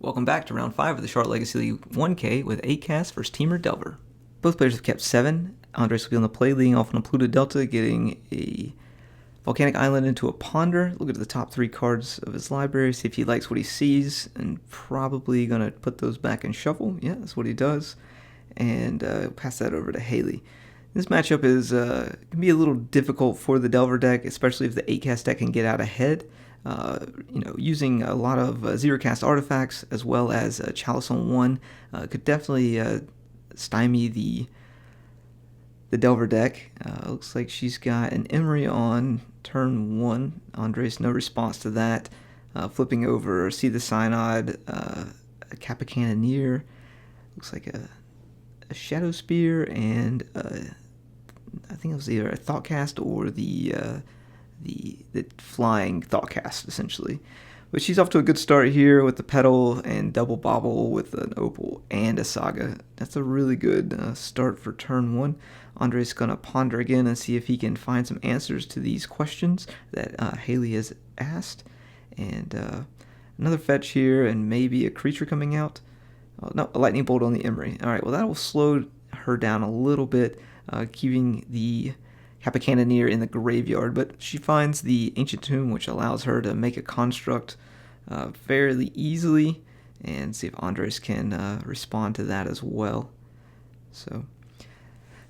Welcome back to round 5 of the Charlotte Legacy League 1K with 8 casts versus Temur Delver. Both players have kept 7. Andres will be on the play, leading off on a Pluto Delta, getting a Volcanic Island into a Ponder. Look at the top 3 cards of his library, see if he likes what he sees, and probably going to put those back in shuffle. Yeah, that's what he does. And pass that over to Haley. This matchup is can be a little difficult for the Delver deck, especially if the 8-cast deck can get out ahead. Using a lot of 0-cast artifacts as well as Chalice on 1 could definitely stymie the Delver deck. Looks like she's got an Emery on turn 1. Andres, no response to that. Flipping over, See the Synod, a Kappa Cannoneer. Looks like a Shadow Spear, and I think it was either a Thoughtcast or the flying Thoughtcast, essentially. But she's off to a good start here with the Petal and Double Bobble with an Opal and a Saga. That's a really good start for turn 1. Andres going to ponder again and see if he can find some answers to these questions that Haley has asked. And another fetch here and maybe a creature coming out. Oh, no, a Lightning Bolt on the Emery. Alright, well that will slow her down a little bit, keeping the Kappa Cannoneer in the graveyard, but she finds the Ancient Tomb, which allows her to make a construct fairly easily, and see if Andres can respond to that as well. So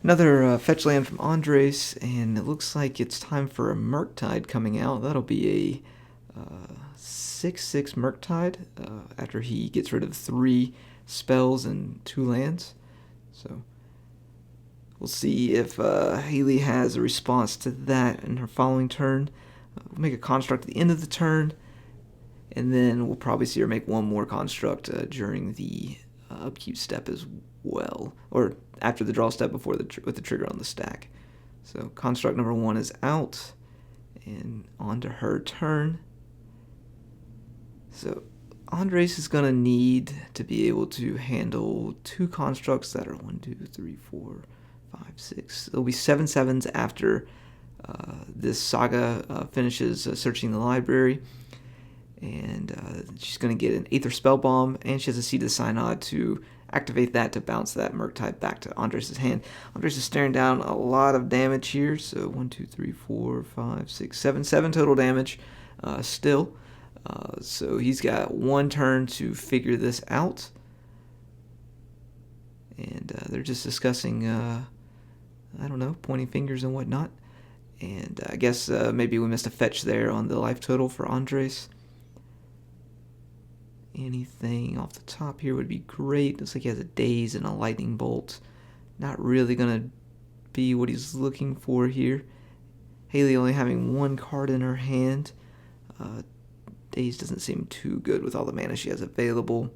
another fetch land from Andres, and it looks like it's time for a Murktide coming out. That'll be a 6/6 Murktide after he gets rid of 3 spells and 2 lands. So we'll see if Haley has a response to that in her following turn. We'll make a construct at the end of the turn, and then we'll probably see her make one more construct during the upkeep step as well, or after the draw step before with the trigger on the stack. So construct number 1 is out, and on to her turn. So Andres is going to need to be able to handle 2 constructs that are 1, 2, 3, 4, 5, 6. There'll be 7 sevens after this saga finishes searching the library. And she's going to get an Aether Spellbomb, and she has a Seed of the Synod to activate that to bounce that Murktide back to Andres' hand. Andres is staring down a lot of damage here, so 1, 2, 3, 4, 5, 6, 7. 7 total damage still. So he's got 1 turn to figure this out. And they're just discussing, I don't know, pointing fingers and whatnot. And I guess maybe we missed a fetch there on the life total for Andres. Anything off the top here would be great. Looks like he has a Daze and a Lightning Bolt. Not really going to be what he's looking for here. Haley only having 1 card in her hand. Daze doesn't seem too good with all the mana she has available.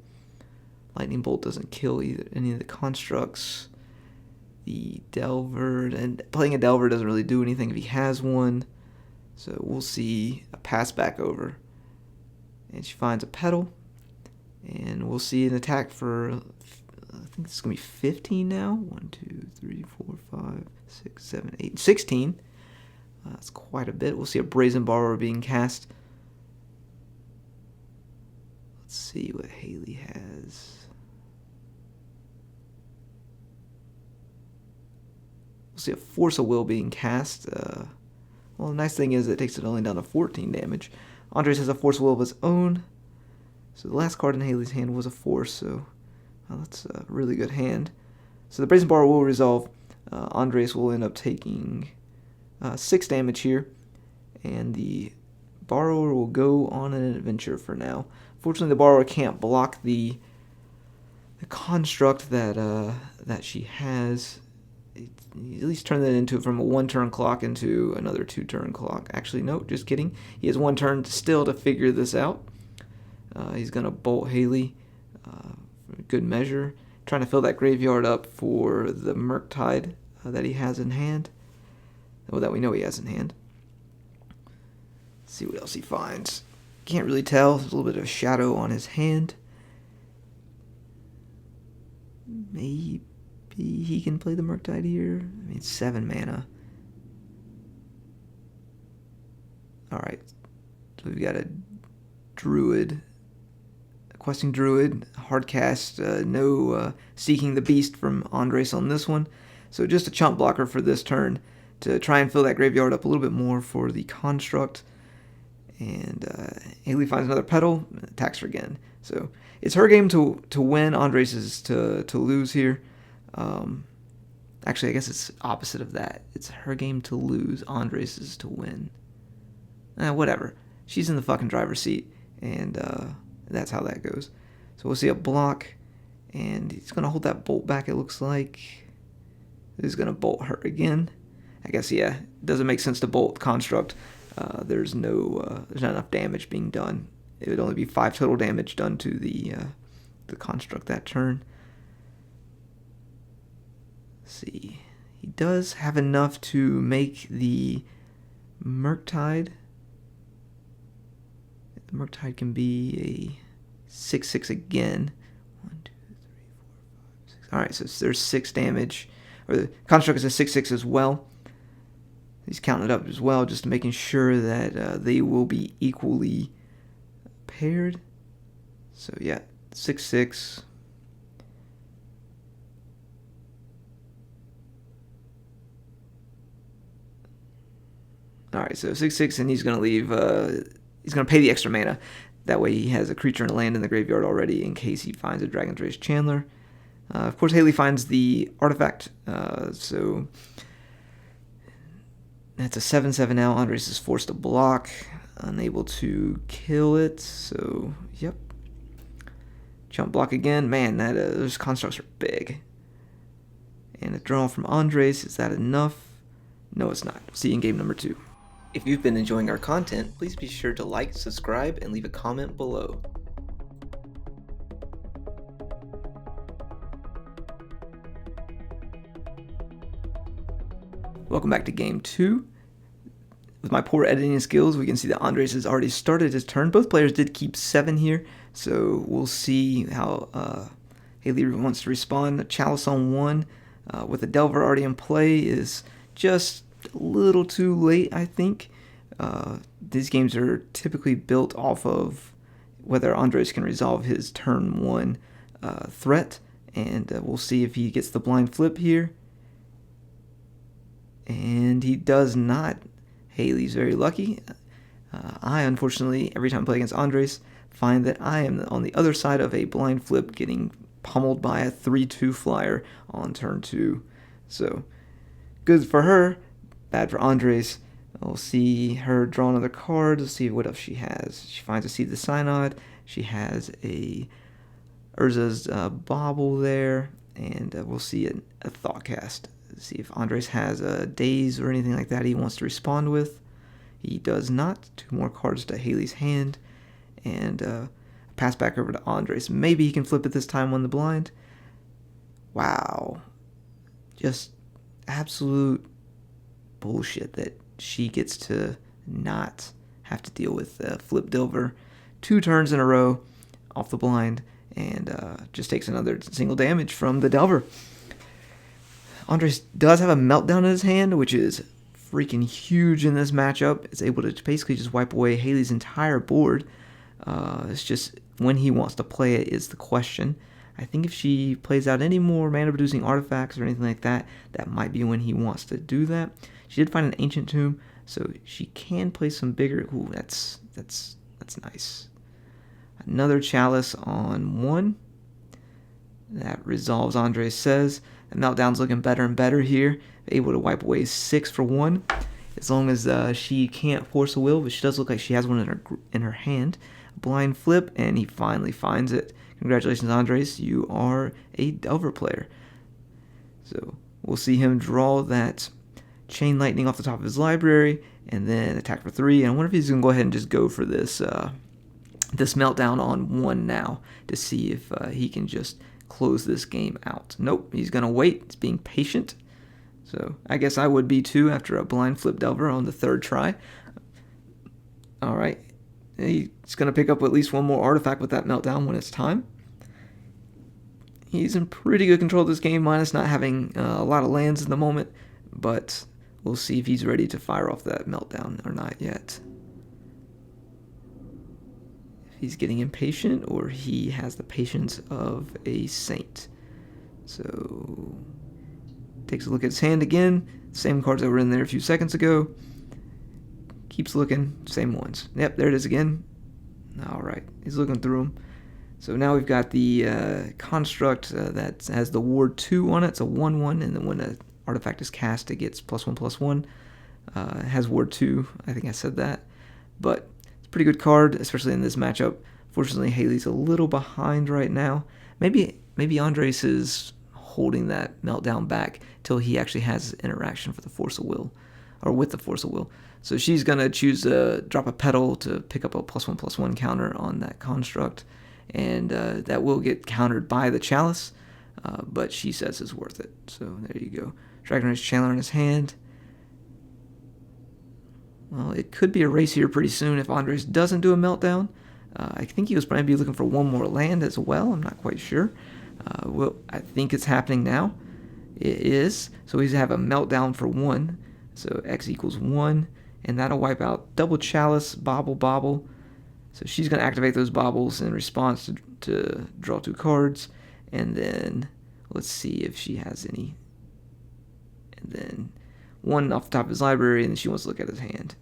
Lightning Bolt doesn't kill any of the constructs. The Delver, and playing a Delver doesn't really do anything if he has one. So we'll see a pass back over. And she finds a Petal. And we'll see an attack for, I think it's going to be 15 now. 1, 2, 3, 4, 5, 6, 7, 8, 16. That's quite a bit. We'll see a Brazen Borrower being cast. Let's see what Haley has. We'll see a Force of Will being cast. Well, the nice thing is it takes it only down to 14 damage. Andres has a Force of Will of his own. So the last card in Haley's hand was a Force, so that's a really good hand. So the Brazen Borrower will resolve. Andres will end up taking 6 damage here, and the Borrower will go on an adventure for now. Fortunately, the Borrower can't block the construct that she has. At least turn that into from a 1-turn clock into another 2-turn clock. Actually, no, just kidding. He has 1 turn still to figure this out. He's going to bolt Haley for good measure, trying to fill that graveyard up for the Murktide that he has in hand, or that we know he has in hand. Let's see what else he finds. Can't really tell. There's a little bit of shadow on his hand. Maybe he can play the Murktide here. I mean, it's 7 mana. Alright. So we've got a Druid, Questing Druid, hard cast, no Seeking the Beast from Andres on this one. So just a chump blocker for this turn to try and fill that graveyard up a little bit more for the construct. And Haley finds another petal, attacks her again. So it's her game to win, Andres is to lose here. Actually, I guess it's opposite of that. It's her game to lose, Andres is to win. Whatever. She's in the fucking driver's seat, and that's how that goes. So we'll see a block, and he's going to hold that bolt back, it looks like. He's going to bolt her again. I guess, yeah, it doesn't make sense to bolt construct. There's not enough damage being done. It would only be 5 total damage done to the construct that turn. Let's see. He does have enough to make the Murktide. The Murktide can be a 6/6 again. 1, 2, 3, 4, 5, 6. All right, so there's 6 damage. Or the construct is a 6/6 as well. He's counting it up as well, just making sure that they will be equally paired. So yeah, 6/6. All right, so 6/6, and he's gonna leave. He's gonna pay the extra mana. That way, he has a creature and a land in the graveyard already in case he finds a Dragon's Rage Chandler. Of course, Haley finds the artifact. So that's a 7/7 now. Andres is forced to block, unable to kill it. So, yep. Jump block again. Man, those constructs are big. And a draw from Andres. Is that enough? No, it's not. See you in game number 2. If you've been enjoying our content, please be sure to like, subscribe, and leave a comment below. Welcome back to game 2. With my poor editing skills, we can see that Andres has already started his turn. Both players did keep 7 here, so we'll see how Haley wants to respond. A Chalice on 1 with a Delver already in play is just a little too late, I think. These games are typically built off of whether Andres can resolve his turn 1 threat, and we'll see if he gets the blind flip here. And he does not. Haley's very lucky. I, unfortunately, every time I play against Andres, find that I am on the other side of a blind flip getting pummeled by a 3/2 flyer on turn 2. So, good for her, bad for Andres. We'll see her draw another card. Let's see what else she has. She finds a Seed of the Synod. She has a Urza's Bauble there, and we'll see a Thoughtcast. See if Andres has a Daze or anything like that he wants to respond with. He does not. 2 more cards to Haley's hand, and pass back over to Andres. Maybe he can flip it this time on the blind. Wow. Just absolute bullshit that she gets to not have to deal with Flip Delver 2 turns in a row off the blind, and just takes another single damage from the Delver. Andres does have a Meltdown in his hand, which is freaking huge in this matchup. It's able to basically just wipe away Haley's entire board. It's just when he wants to play it is the question. I think if she plays out any more mana-producing artifacts or anything like that, that might be when he wants to do that. She did find an Ancient Tomb, so she can play some bigger. Ooh, that's nice. Another Chalice on 1. That resolves, Andres says. And Meltdown's looking better and better here. Able to wipe away 6 for 1. As long as she can't force a will, but she does look like she has one in her hand. Blind flip, and he finally finds it. Congratulations, Andres. You are a Delver player. So we'll see him draw that Chain Lightning off the top of his library, and then attack for 3. And I wonder if he's going to go ahead and just go for this this Meltdown on 1 now to see if he can just close this game out. Nope, he's going to wait. He's being patient. So I guess I would be too after a blind flip Delver on the 3rd try. All right. He's going to pick up at least one more artifact with that Meltdown when it's time. He's in pretty good control of this game, minus not having a lot of lands in the moment. But we'll see if he's ready to fire off that Meltdown or not yet. If he's getting impatient or he has the patience of a saint. So takes a look at his hand again. Same cards that were in there a few seconds ago. Keeps looking, same ones. Yep, there it is again. All right, he's looking through them. So now we've got the construct that has the ward 2 on it. It's a 1/1, and then when an artifact is cast, it gets +1/+1. It has ward 2. I think I said that, but it's a pretty good card, especially in this matchup. Fortunately, Haley's a little behind right now. Maybe Andres is holding that meltdown back till he actually has interaction for the Force of Will, or with the Force of Will. So she's gonna choose to drop a petal to pick up a +1/+1 counter on that construct, and that will get countered by the Chalice, but she says it's worth it. So there you go. Dragon's Chandler in his hand. Well, it could be a race here pretty soon if Andres doesn't do a meltdown. I think he was probably looking for one more land as well. I'm not quite sure. Well, I think it's happening now. It is. So he's have a meltdown for 1. So X equals 1. And that'll wipe out double Chalice, Bobble. So she's going to activate those bobbles in response to draw 2 cards. And then let's see if she has any. And then 1 off the top of his library, and then she wants to look at his hand.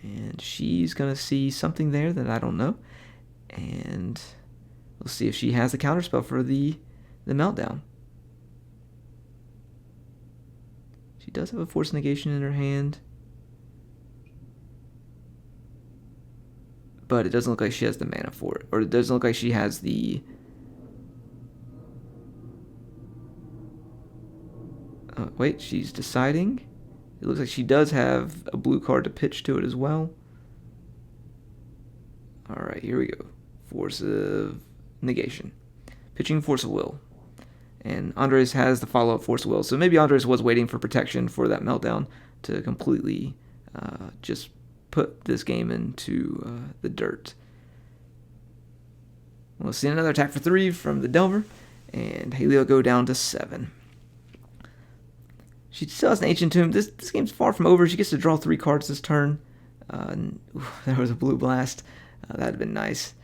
And she's going to see something there that I don't know. And we'll see if she has the counterspell for the meltdown. She does have a Force Negation in her hand, but it doesn't look like she has the mana for it. Or it doesn't look like she has the... wait, she's deciding. It looks like she does have a blue card to pitch to it as well. Alright, here we go. Force of Negation. Pitching Force of Will. And Andres has the follow-up Force of Will. So maybe Andres was waiting for protection for that meltdown to completely just put this game into the dirt. We'll see another attack for 3 from the Delver. And Haley will go down to 7. She still has an Ancient Tomb. This game's far from over. She gets to draw 3 cards this turn. There was a blue blast. That'd have been nice.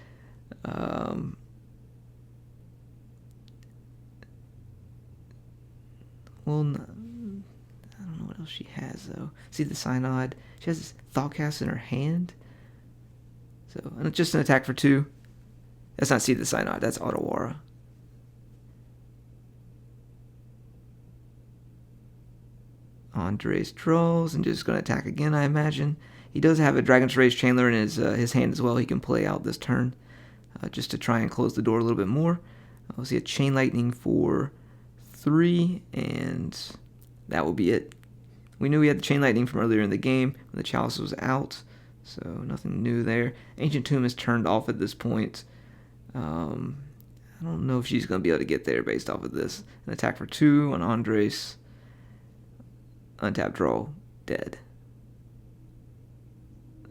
Well, no, I don't know what else she has, though. See the Synod? She has this Thoughtcast in her hand. So, and it's just an attack for 2. That's not See the Synod. That's Otawara. Andres draws and just going to attack again, I imagine. He does have a Dragon's Rage Chandler in his hand as well. He can play out this turn just to try and close the door a little bit more. We'll see a Chain Lightning for 3, and that will be it. We knew we had the Chain Lightning from earlier in the game when the Chalice was out, so nothing new there. Ancient Tomb is turned off at this point. I don't know if she's going to be able to get there based off of this. An attack for 2 on Andres. Untap, draw, dead.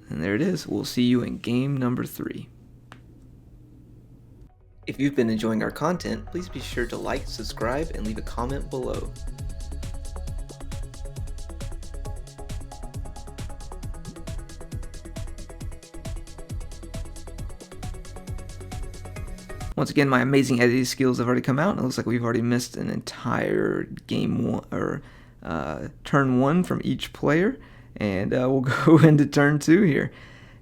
And there it is. We'll see you in game number 3. If you've been enjoying our content, please be sure to like, subscribe, and leave a comment below. Once again, my amazing editing skills have already come out, and it looks like we've already missed an entire game 1, or turn 1 from each player, and we'll go into turn 2 here,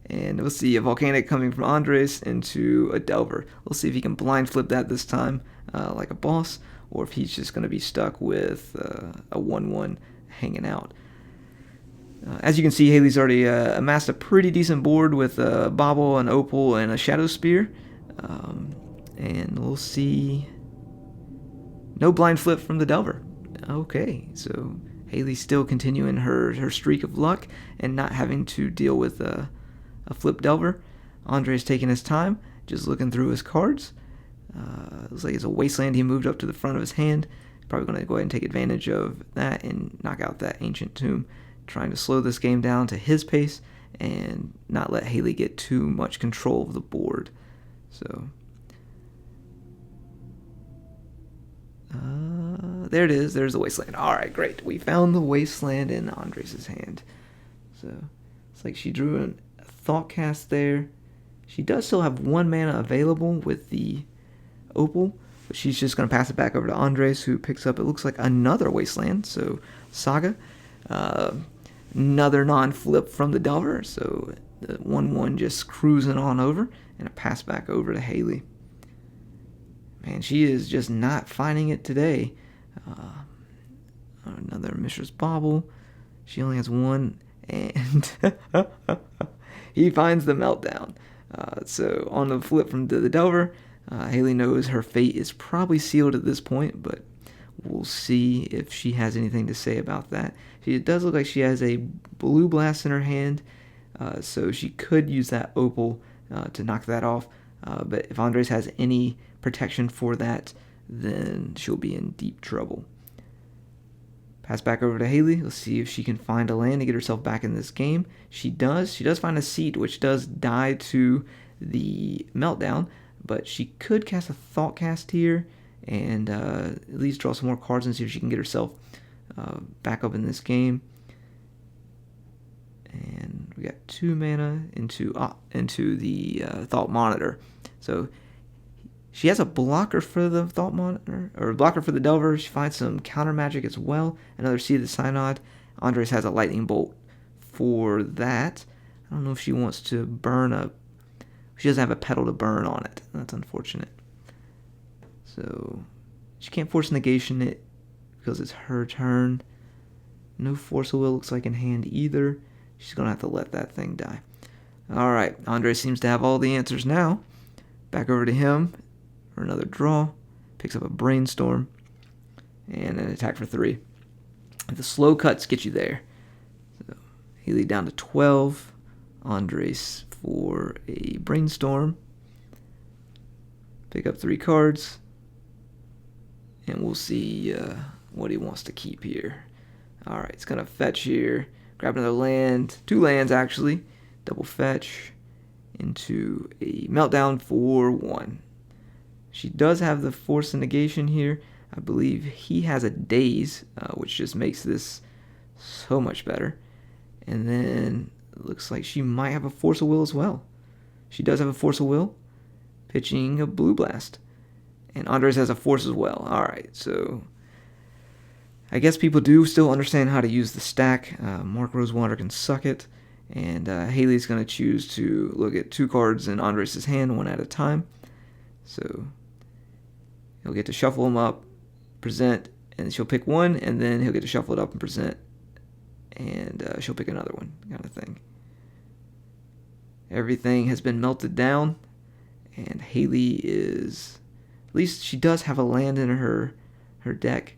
and we'll see a Volcanic coming from Andres into a Delver. We'll see if he can blind flip that this time like a boss, or if he's just going to be stuck with a 1/1 hanging out. As you can see, Haley's already amassed a pretty decent board with a Bobble, an Opal, and a Shadow Spear, and we'll see no blind flip from the Delver. Okay, so Haley's still continuing her streak of luck and not having to deal with a flip Delver. Andre's taking his time, just looking through his cards. Looks like it's a Wasteland he moved up to the front of his hand. Probably going to go ahead and take advantage of that and knock out that Ancient Tomb, trying to slow this game down to his pace and not let Haley get too much control of the board. So there it is. There's the Wasteland. All right, great. We found the Wasteland in Andres' hand. So it's like she drew a Thoughtcast there. She does still have 1 mana available with the Opal, but she's just going to pass it back over to Andres, who picks up, it looks like, another Wasteland. So Saga, another non-flip from the Delver. So the 1/1 just cruising on over, and a pass back over to Haley. Man, she is just not finding it today. Another Mishra's Bauble. She only has 1, and he finds the Meltdown. So on the flip from the Delver, Haley knows her fate is probably sealed at this point, but we'll see if she has anything to say about that. It does look like she has a Blue Blast in her hand, so she could use that Opal to knock that off. But if Andres has any protection for that, then she'll be in deep trouble. Pass back over to Haley. Let's see if she can find a land to get herself back in this game. She does. She does find a Seat, which does die to the Meltdown, but she could cast a Thoughtcast here and at least draw some more cards and see if she can get herself back up in this game. And we got 2 mana into the Thought Monitor. So she has a blocker for the Thought Monitor, or a blocker for the Delver. She finds some counter magic as well. Another Seed of the Synod. Andres has a Lightning Bolt for that. I don't know if she wants to burn a... She doesn't have a Petal to burn on it. That's unfortunate. So she can't force negation it because it's her turn. No Force of Will looks like in hand either. She's going to have to let that thing die. Alright, Andres seems to have all the answers now. Back over to him for another draw. Picks up a Brainstorm and an attack for 3. The slow cuts get you there. So Haley down to 12. Andres for a Brainstorm. Pick up 3 cards. And we'll see what he wants to keep here. Alright, it's going to fetch here. Grab another land. 2 lands, actually. Double fetch into a Meltdown for 1. She does have the Force of Negation here. I believe he has a Daze, which just makes this so much better. And then it looks like she might have a Force of Will as well. She does have a Force of Will, pitching a Blue Blast. And Andres has a Force as well. Alright, so I guess people do still understand how to use the stack. Mark Rosewater can suck it. And Haley's going to choose to look at 2 cards in Andres' hand, 1 at a time. So he'll get to shuffle them up, present, and she'll pick 1, and then he'll get to shuffle it up and present, and she'll pick another one, kind of thing. Everything has been melted down, and Haley is... At least she does have a land in her deck,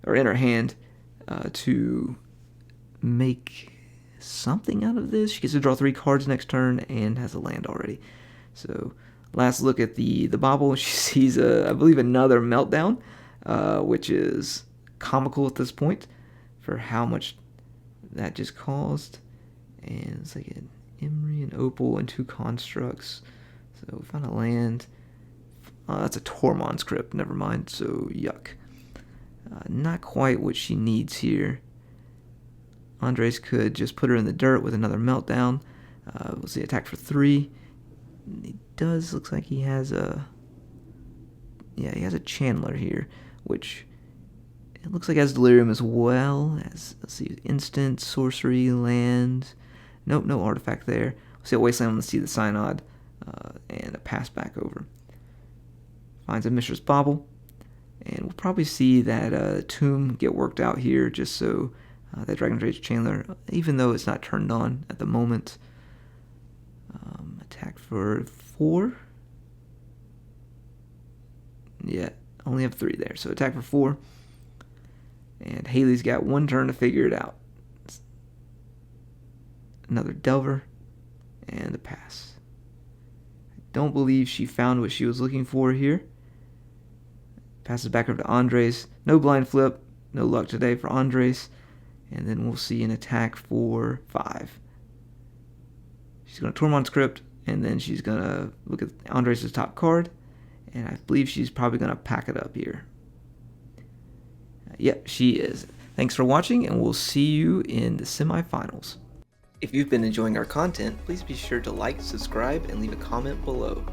or in her hand, to make something out of this. She gets to draw 3 cards next turn and has a land already. So last look at the Bauble. She sees, I believe, another Meltdown, which is comical at this point for how much that just caused. And it's like an Emery, an Opal, and 2 constructs. So we found a land. That's a Tormod's Crypt. Never mind. So yuck. Not quite what she needs here. Andres could just put her in the dirt with another Meltdown. We'll see, attack for 3. He does, looks like he has a... Yeah, he has a Chandler here, which it looks like has Delirium as well. As, let's see, instant, sorcery, land. Nope, no artifact there. We'll see a Wasteland on the Sea of the Synod, and a pass back over. Finds a Mishra's Bauble, and we'll probably see that Tomb get worked out here, just so that Dragon's Rage Chandler, even though it's not turned on at the moment. Attack for 4. Yeah, only have 3 there, so attack for 4. And Haley's got 1 turn to figure it out. Another Delver, and a pass. I don't believe she found what she was looking for here. Passes back over to Andres. No blind flip, no luck today for Andres. And then we'll see an attack for 5. She's going to Tormod's Crypt, and then she's going to look at Andres' top card. And I believe she's probably going to pack it up here. Yep, she is. Thanks for watching, and we'll see you in the semifinals. If you've been enjoying our content, please be sure to like, subscribe, and leave a comment below.